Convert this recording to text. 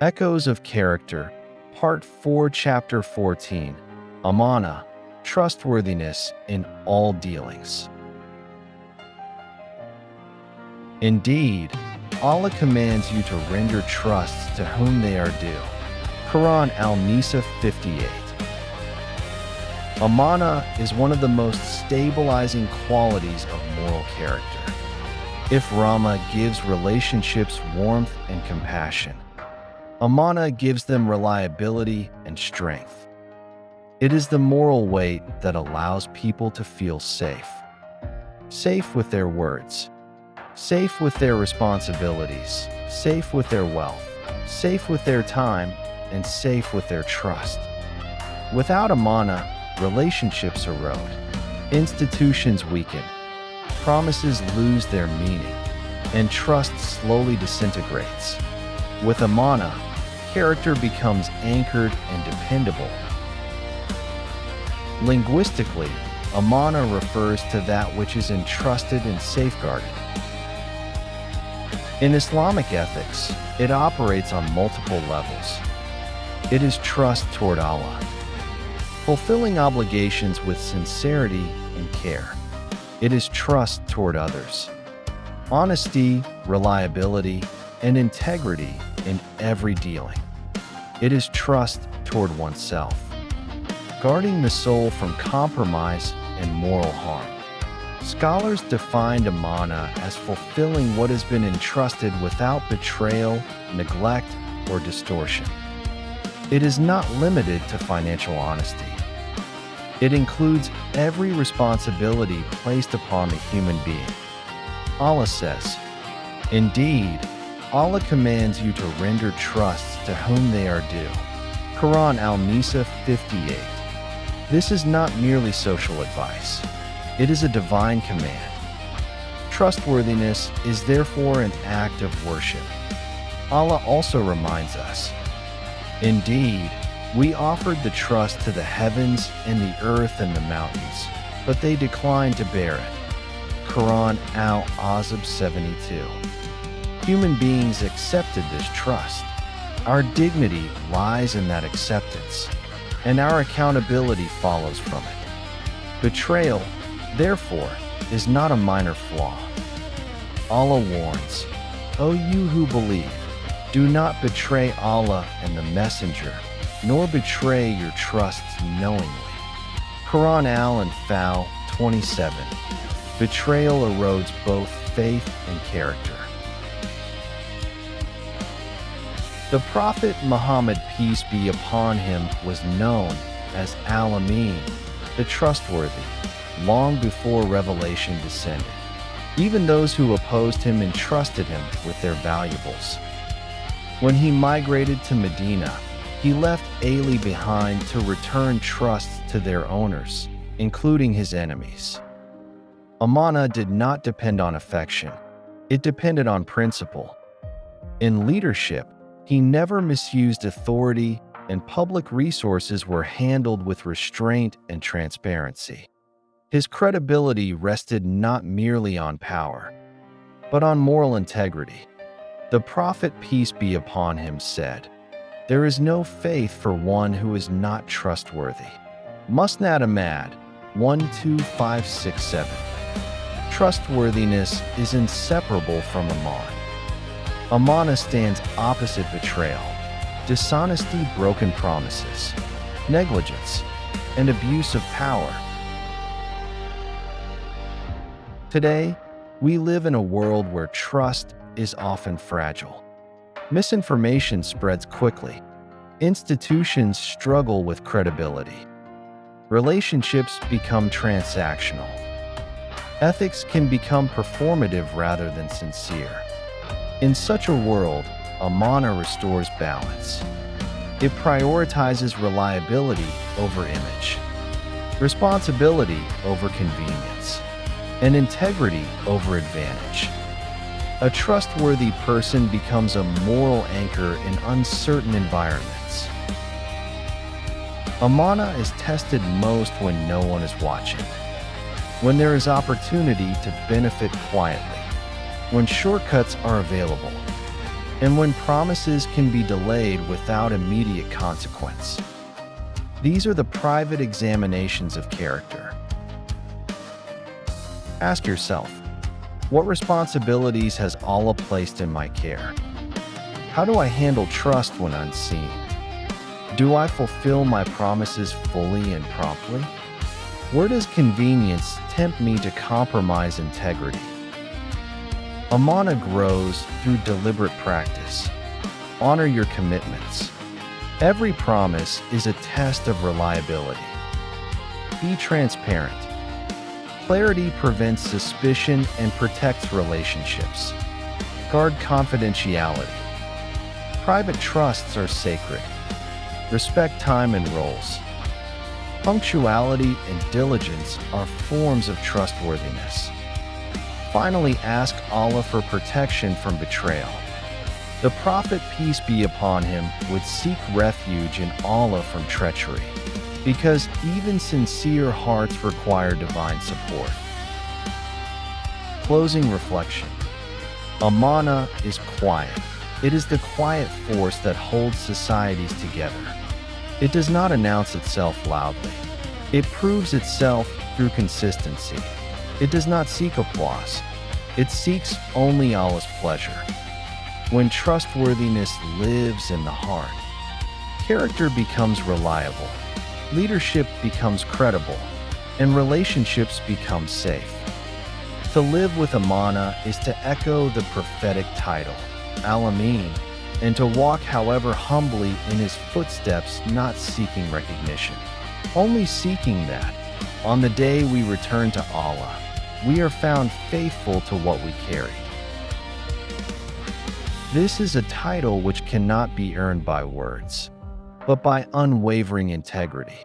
Echoes of Character, Part 4, Chapter 14, Amānah, Trustworthiness in All Dealings. Indeed, Allah commands you to render trusts to whom they are due. Quran Al-Nisa 58. Amānah is one of the most stabilizing qualities of moral character. If Rama gives relationships warmth and compassion, Amānah gives them reliability and strength. It is the moral weight that allows people to feel safe. Safe with their words, safe with their responsibilities, safe with their wealth, safe with their time, and safe with their trust. Without Amānah, relationships erode, institutions weaken, promises lose their meaning, and trust slowly disintegrates. With Amānah, character becomes anchored and dependable. Linguistically, Amānah refers to that which is entrusted and safeguarded. In Islamic ethics, it operates on multiple levels. It is trust toward Allah, fulfilling obligations with sincerity and care. It is trust toward others, honesty, reliability, and integrity in every dealing. It is trust toward oneself, guarding the soul from compromise and moral harm. Scholars defined Amānah as fulfilling what has been entrusted without betrayal, neglect, or distortion. It is not limited to financial honesty. It includes every responsibility placed upon the human being. Allah says, "Indeed, Allah commands you to render trusts to whom they are due." Quran Al-Nisa 58. This is not merely social advice. It is a divine command. Trustworthiness is therefore an act of worship. Allah also reminds us, "Indeed, we offered the trust to the heavens and the earth and the mountains, but they declined to bear it." Quran Al-Ahzab 72. Human beings accepted this trust. Our dignity lies in that acceptance, and our accountability follows from it. Betrayal, therefore, is not a minor flaw. Allah warns, "O you who believe, do not betray Allah and the Messenger, nor betray your trusts knowingly." Quran Al-Anfal 27. Betrayal erodes both faith and character. The Prophet Muhammad, peace be upon him, was known as Al-Amin, the trustworthy, long before revelation descended. Even those who opposed him entrusted him with their valuables. When he migrated to Medina, he left Ali behind to return trusts to their owners, including his enemies. Amānah did not depend on affection. It depended on principle. In leadership, he never misused authority, and public resources were handled with restraint and transparency. His credibility rested not merely on power, but on moral integrity. The Prophet, peace be upon him, said, "There is no faith for one who is not trustworthy." Musnad Ahmad 12567. Trustworthiness is inseparable from Amānah. Amānah stands opposite betrayal, dishonesty, broken promises, negligence, and abuse of power. Today, we live in a world where trust is often fragile. Misinformation spreads quickly. Institutions struggle with credibility. Relationships become transactional. Ethics can become performative rather than sincere. In such a world, Amānah restores balance. It prioritizes reliability over image, responsibility over convenience, and integrity over advantage. A trustworthy person becomes a moral anchor in uncertain environments. Amānah is tested most when no one is watching, when there is opportunity to benefit quietly, when shortcuts are available, and when promises can be delayed without immediate consequence. These are the private examinations of character. Ask yourself, what responsibilities has Allah placed in my care? How do I handle trust when unseen? Do I fulfill my promises fully and promptly? Where does convenience tempt me to compromise integrity? Amānah grows through deliberate practice. Honor your commitments. Every promise is a test of reliability. Be transparent. Clarity prevents suspicion and protects relationships. Guard confidentiality. Private trusts are sacred. Respect time and roles. Punctuality and diligence are forms of trustworthiness. Finally, ask Allah for protection from betrayal. The Prophet, peace be upon him, would seek refuge in Allah from treachery, because even sincere hearts require divine support. Closing reflection. Amānah is quiet. It is the quiet force that holds societies together. It does not announce itself loudly. It proves itself through consistency. It does not seek applause. It seeks only Allah's pleasure. When trustworthiness lives in the heart, character becomes reliable, leadership becomes credible, and relationships become safe. To live with Amānah is to echo the prophetic title, Al-Amin, and to walk however humbly in his footsteps, not seeking recognition, only seeking that, on the day we return to Allah, we are found faithful to what we carry. This is a title which cannot be earned by words, but by unwavering integrity.